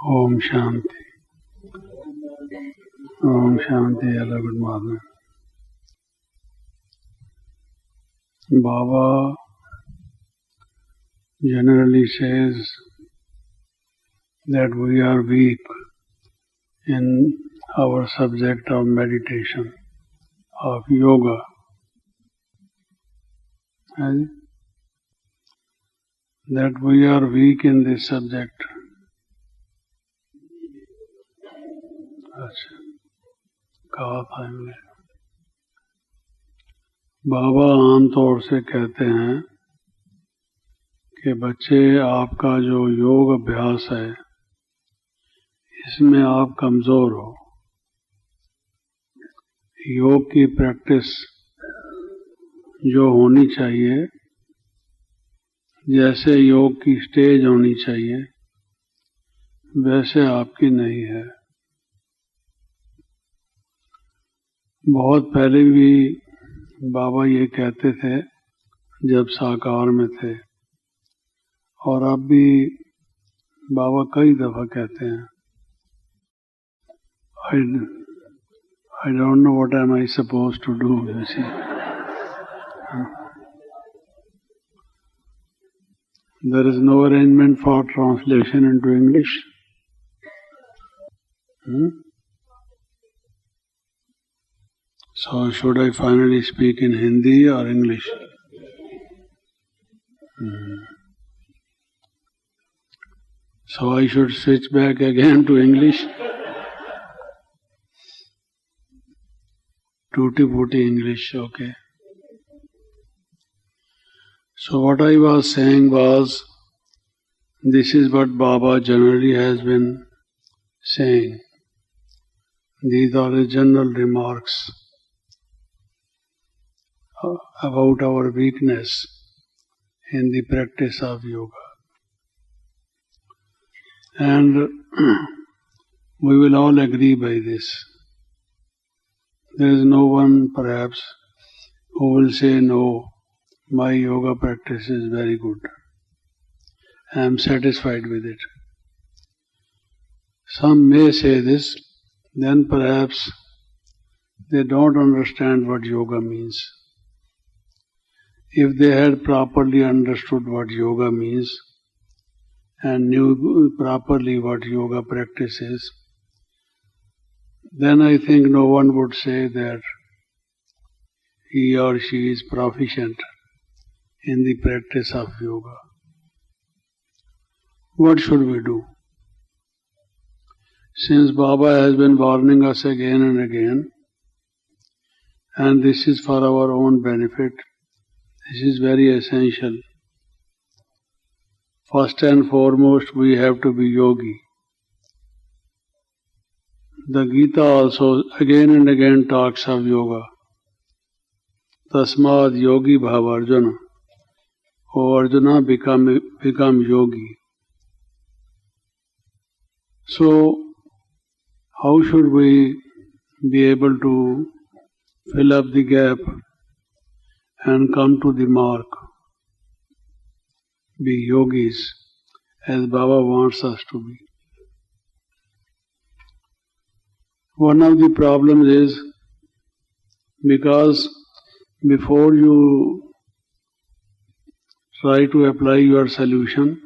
Om Shanti. Om Shanti. Hello, good morning. Baba generally says that we are weak in our subject of meditation, of yoga. And that we are weak in this subject. अच्छा, कहा था हमने। बाबा आमतौर से कहते हैं कि बच्चे, आपका जो योग अभ्यास है इसमें आप कमजोर हो। योग की प्रैक्टिस जो होनी चाहिए, जैसे योग की स्टेज होनी चाहिए, वैसे आपकी नहीं है। बहुत पहले भी बाबा ये कहते थे जब साकार में थे, और अब भी बाबा कई दफा कहते हैं। I don't know what am I supposed to do, you see. There is no arrangement for translation into English. So should I finally speak in Hindi or English? So I should switch back again to English. Tutti-frutti English, okay. So what I was saying was, this is what Baba generally has been saying. These are the general remarks about our weakness in the practice of yoga. And we will all agree by this. There is no one perhaps who will say, no, my yoga practice is very good. I am satisfied with it. Some may say this, then perhaps they don't understand what yoga means. If they had properly understood what yoga means and knew properly what yoga practice is, then I think no one would say that he or she is proficient in the practice of yoga. What should we do? Since Baba has been warning us again and again, and this is for our own benefit, this is very essential. First and foremost, we have to be yogi. The Gita also again and again talks of yoga. Tasmad yogi bhava Arjuna. O Arjuna, become yogi. So, how should we be able to fill up the gap and come to the mark? Be yogis, as Baba wants us to be. One of the problems is because before you try to apply your solution,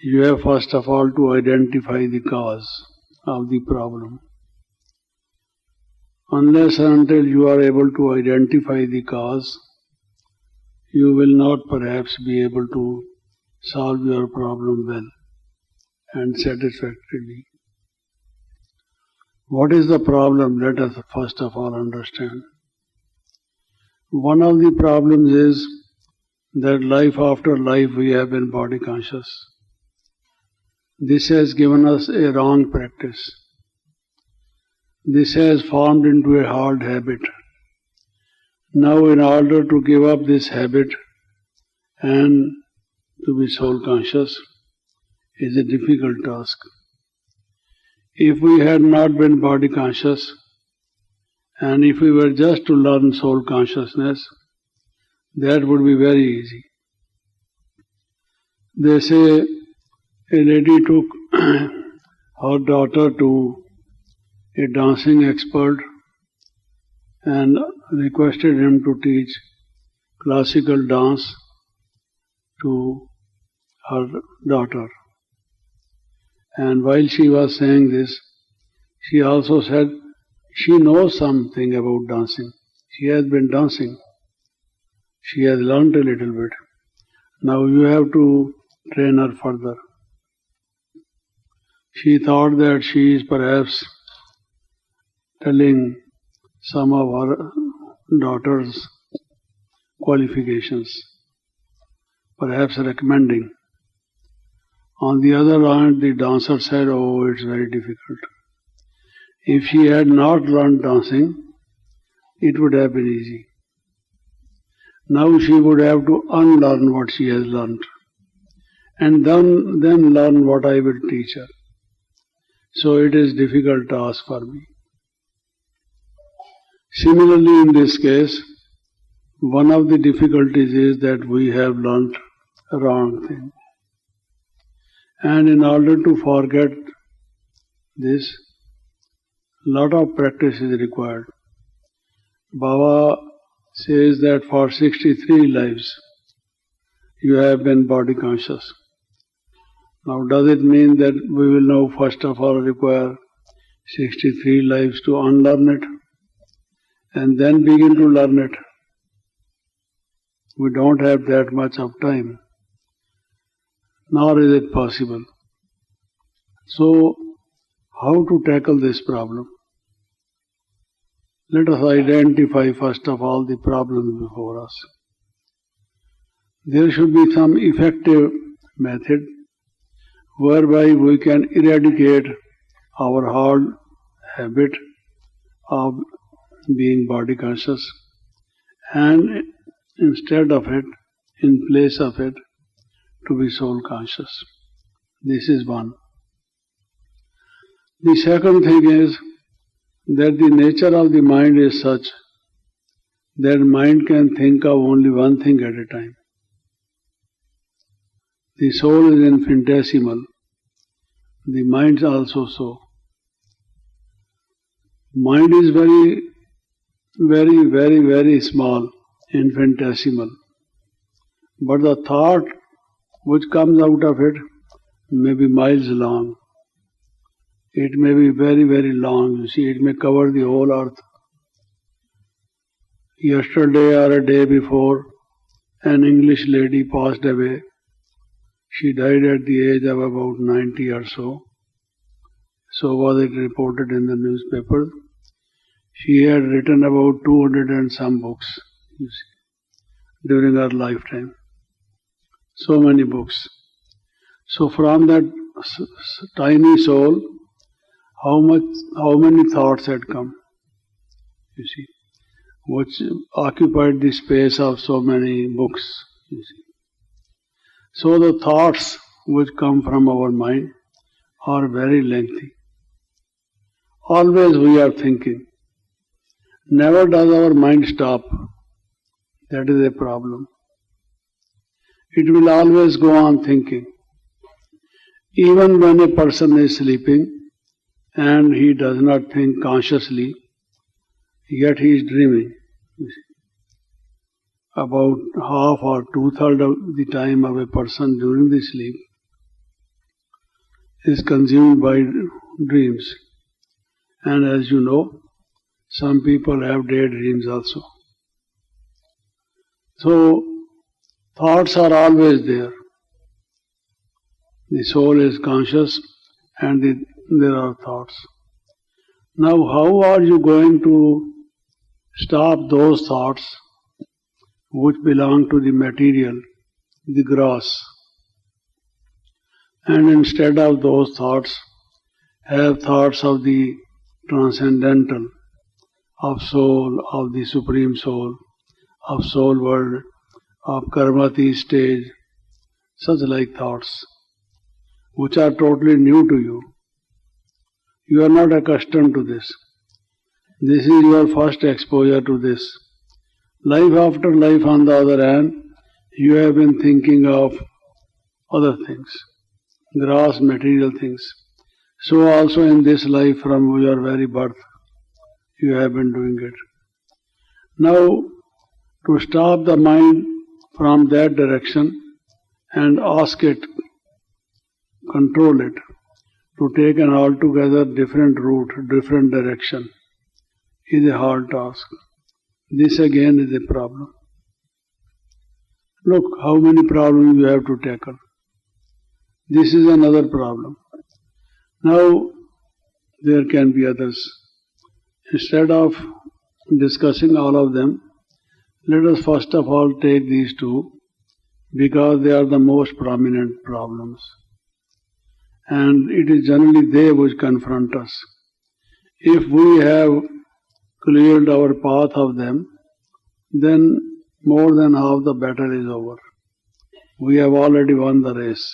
you have first of all to identify the cause of the problem. Unless and until you are able to identify the cause, you will not perhaps be able to solve your problem well and satisfactorily. What is the problem? Let us first of all understand. One of the problems is that life after life we have been body conscious. This has given us a wrong practice. This has formed into a hard habit. Now, in order to give up this habit and to be soul conscious is a difficult task. If we had not been body conscious, and if we were just to learn soul consciousness, that would be very easy. They say a lady took her daughter to a dancing expert and requested him to teach classical dance to her daughter. And while she was saying this, she also said she knows something about dancing. She has been dancing. She has learnt a little bit. Now you have to train her further. She thought that she is perhaps telling some of her daughter's qualifications, perhaps recommending. On the other hand, the dancer said, "Oh, it's very difficult. If she had not learned dancing, it would have been easy. Now she would have to unlearn what she has learned and then learn what I will teach her. So it is a difficult task for me." Similarly, in this case, one of the difficulties is that we have learnt a wrong thing. And in order to forget this, lot of practice is required. Baba says that for 63 lives you have been body conscious. Now does it mean that we will now first of all require 63 lives to unlearn it and then begin to learn it? We don't have that much of time, nor is it possible. So, how to tackle this problem? Let us identify first of all the problems before us. There should be some effective method whereby we can eradicate our hard habit of being body conscious, and instead of it, in place of it, to be soul conscious. This is one. The second thing is that the nature of the mind is such that mind can think of only one thing at a time. The soul is infinitesimal. The mind is also so. Mind is very, very, very, very small, infinitesimal. But the thought which comes out of it may be miles long. It may be very, very long. You see, it may cover the whole earth. Yesterday or a day before, an English lady passed away. She died at the age of about 90 or so. So was it reported in the newspaper. She had written about 200 and some books, you see, during her lifetime. So many books. So from that tiny soul, how many thoughts had come, you see, which occupied the space of so many books, you see. So the thoughts which come from our mind are very lengthy. Always we are thinking. Never does our mind stop. That is a problem. It will always go on thinking. Even when a person is sleeping and he does not think consciously, yet he is dreaming. About half or two-thirds of the time of a person during the sleep is consumed by dreams. And as you know, some people have daydreams also. So, thoughts are always there. The soul is conscious and there are thoughts. Now, how are you going to stop those thoughts which belong to the material, the gross, and instead of those thoughts, have thoughts of the transcendental, of soul, of the Supreme Soul, of soul world, of Karmati stage, such like thoughts, which are totally new to you. You are not accustomed to this. This is your first exposure to this. Life after life, on the other hand, you have been thinking of other things, gross material things. So also in this life from your very birth, you have been doing it. Now, to stop the mind from that direction and ask it, control it, to take an altogether different route, different direction, is a hard task. This again is a problem. Look how many problems you have to tackle. This is another problem. Now, there can be others. Instead of discussing all of them, let us first of all take these two, because they are the most prominent problems. And it is generally they which confront us. If we have cleared our path of them, then more than half the battle is over. We have already won the race.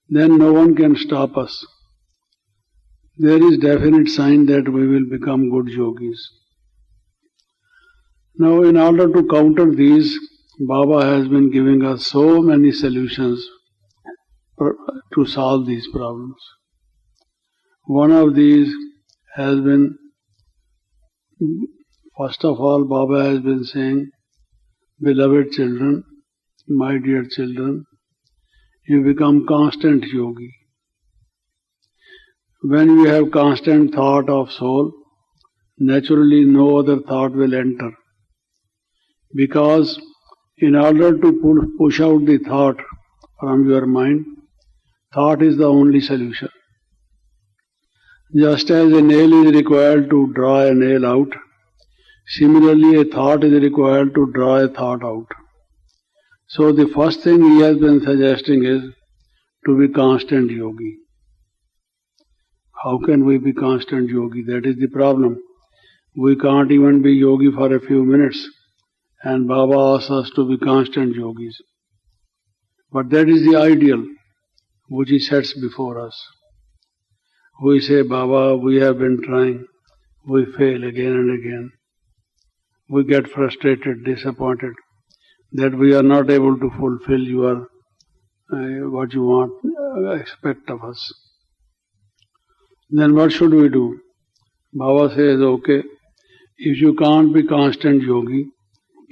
Then no one can stop us. There is definite sign that we will become good yogis. Now, in order to counter these, Baba has been giving us so many solutions to solve these problems. One of these has been, first of all, Baba has been saying, beloved children, my dear children, you become constant yogi. When you have constant thought of soul, naturally no other thought will enter. Because in order to push out the thought from your mind, thought is the only solution. Just as a nail is required to draw a nail out, similarly a thought is required to draw a thought out. So the first thing he has been suggesting is to be constant yogi. How can we be constant yogi? That is the problem. We can't even be yogi for a few minutes, and Baba asks us to be constant yogis. But that is the ideal which he sets before us. We say, Baba, we have been trying, we fail again and again. We get frustrated, disappointed that we are not able to fulfill your what you want, expect of us. Then what should we do? Baba says, okay, if you can't be constant yogi,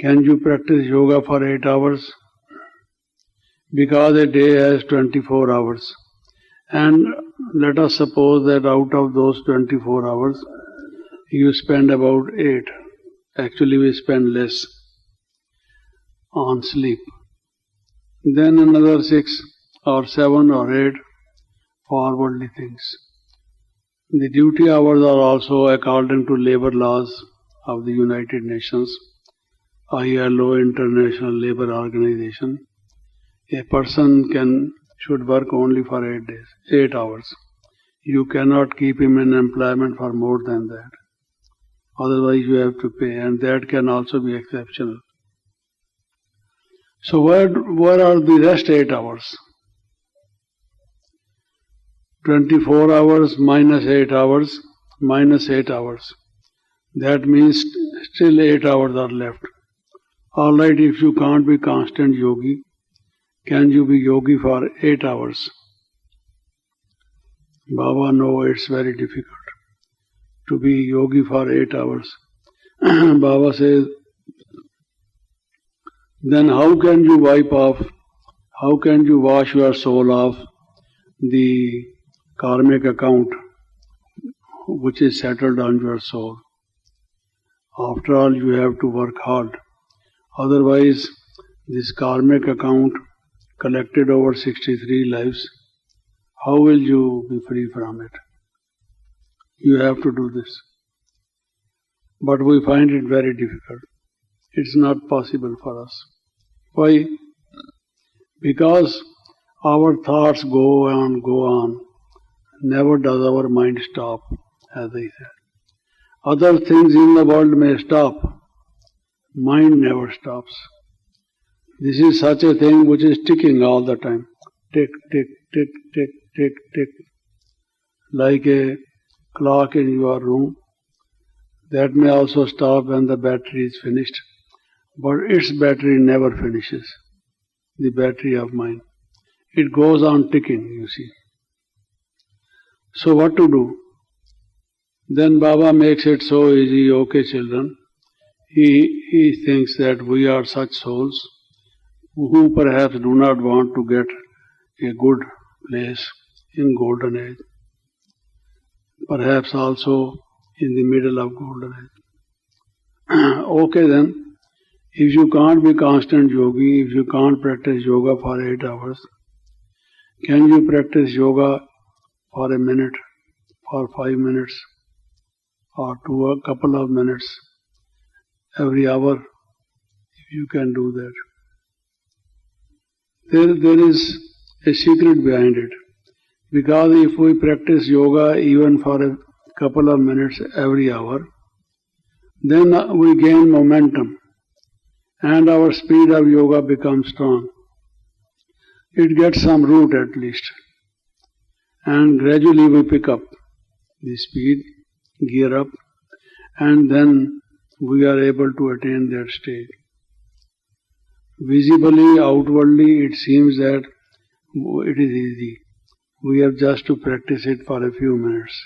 can you practice yoga for 8 hours? Because a day has 24 hours. And let us suppose that out of those 24 hours, you spend about 8. Actually, we spend less on sleep. Then another 6 or 7 or 8 for worldly things. The duty hours are also according to labor laws of the United Nations, ILO, International Labour Organization. A person should work only for 8 days, 8 hours. You cannot keep him in employment for more than that. Otherwise you have to pay, and that can also be exceptional. So where are the rest 8 hours? 24 hours minus 8 hours minus 8 hours. That means still 8 hours are left. Alright, if you can't be constant yogi, can you be yogi for 8 hours? Baba, no, it's very difficult to be yogi for 8 hours. Baba says, then how can you wipe off, how can you wash your soul off the karmic account which is settled on your soul? After all, you have to work hard. Otherwise, this karmic account collected over 63 lives, how will you be free from it? You have to do this. But we find it very difficult. It's not possible for us. Why? Because our thoughts go on. Never does our mind stop, as I said. Other things in the world may stop. Mind never stops. This is such a thing which is ticking all the time. Tick, tick, tick, tick, tick, tick. Like a clock in your room. That may also stop when the battery is finished. But its battery never finishes. The battery of mind. It goes on ticking, you see. So what to do? Then Baba makes it so easy. Okay, children. He thinks that we are such souls who perhaps do not want to get a good place in golden age. Perhaps also in the middle of golden age. Okay then, if you can't be constant yogi, if you can't practice yoga for 8 hours, can you practice yoga for a minute, for 5 minutes, or to a couple of minutes every hour? If you can do that. There is a secret behind it. Because if we practice yoga even for a couple of minutes every hour, then we gain momentum and our speed of yoga becomes strong. It gets some root at least. And gradually we pick up the speed, gear up, and then we are able to attain that state. Visibly, outwardly, it seems that it is easy. We have just to practice it for a few minutes.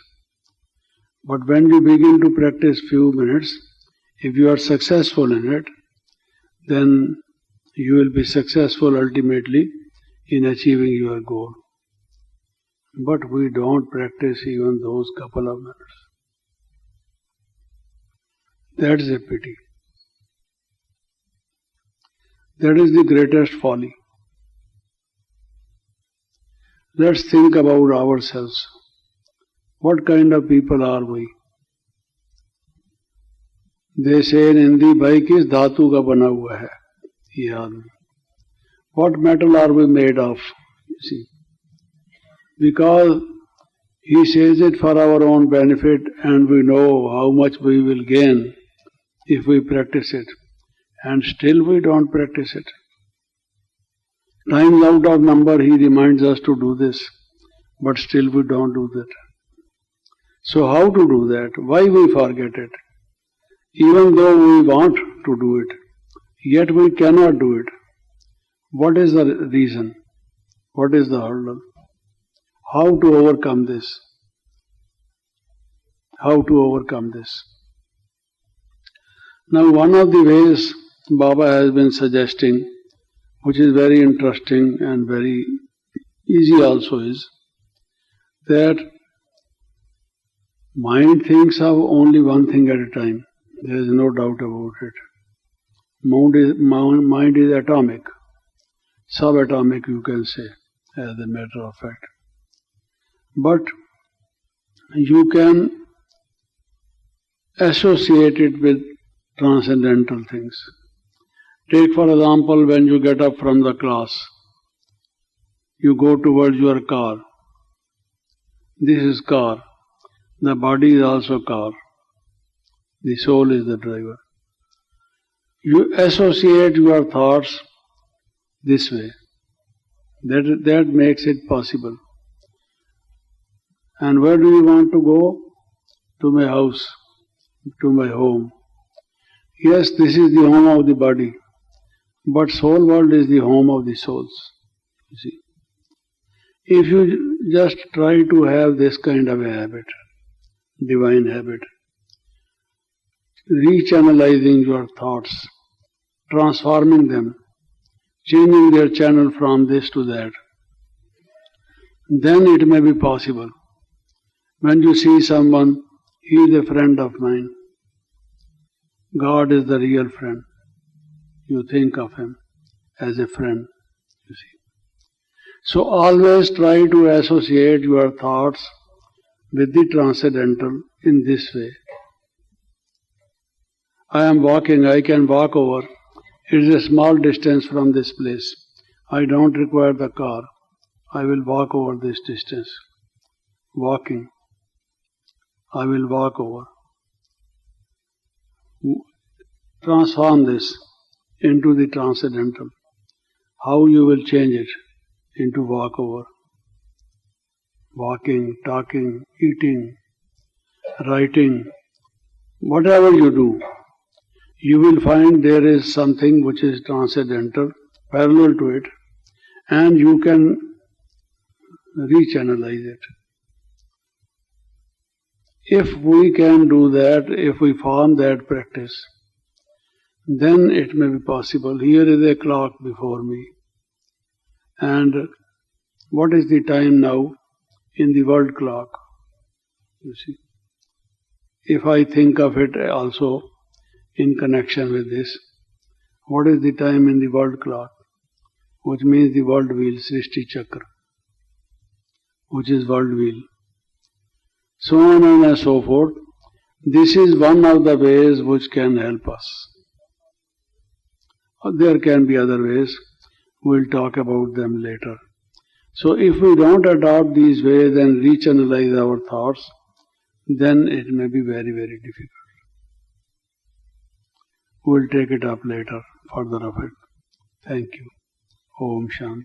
But when you begin to practice few minutes, if you are successful in it, then you will be successful ultimately in achieving your goal. But we don't practice even those couple of minutes. That is a pity. That is the greatest folly. Let's think about ourselves. What kind of people are we? They say in Hindi, bhai kis dhatu ka bana hua hai ye aadmi. What metal are we made of? You see. Because he says it for our own benefit and we know how much we will gain if we practice it. And still we don't practice it. Times out of number he reminds us to do this, but still we don't do that. So how to do that? Why we forget it? Even though we want to do it, yet we cannot do it. What is the reason? What is the hurdle? How to overcome this? How to overcome this? Now one of the ways Baba has been suggesting, which is very interesting and very easy also, is that mind thinks of only one thing at a time. There is no doubt about it. Mind is atomic, subatomic you can say, as a matter of fact. But you can associate it with transcendental things. Take for example, when you get up from the class, you go towards your car. This is car. The body is also car. The soul is the driver. You associate your thoughts this way. That makes it possible. And where do you want to go? To my house, to my home. Yes, this is the home of the body. But soul world is the home of the souls. You see. If you just try to have this kind of a habit, divine habit, rechannelizing your thoughts, transforming them, changing their channel from this to that, then it may be possible. When you see someone, he is a friend of mine. God is the real friend. You think of him as a friend, you see. So always try to associate your thoughts with the transcendental in this way. I am walking, I can walk over. It is a small distance from this place. I don't require the car. I will walk over this distance. Walking. I will walk over. Transform this into the transcendental. How you will change it into walk over. Walking, talking, eating, writing, whatever you do, you will find there is something which is transcendental, parallel to it, and you can rechannelize it. If we can do that, if we form that practice, then it may be possible. Here is a clock before me. And what is the time now in the world clock? You see. If I think of it also in connection with this, what is the time in the world clock? Which means the world wheel, Srishti Chakra, which is world wheel. So on and so forth. This is one of the ways which can help us. There can be other ways. We'll talk about them later. So if we don't adopt these ways and rechannelize our thoughts, then it may be very, very difficult. We'll take it up later, further of it. Thank you. Om Shanti.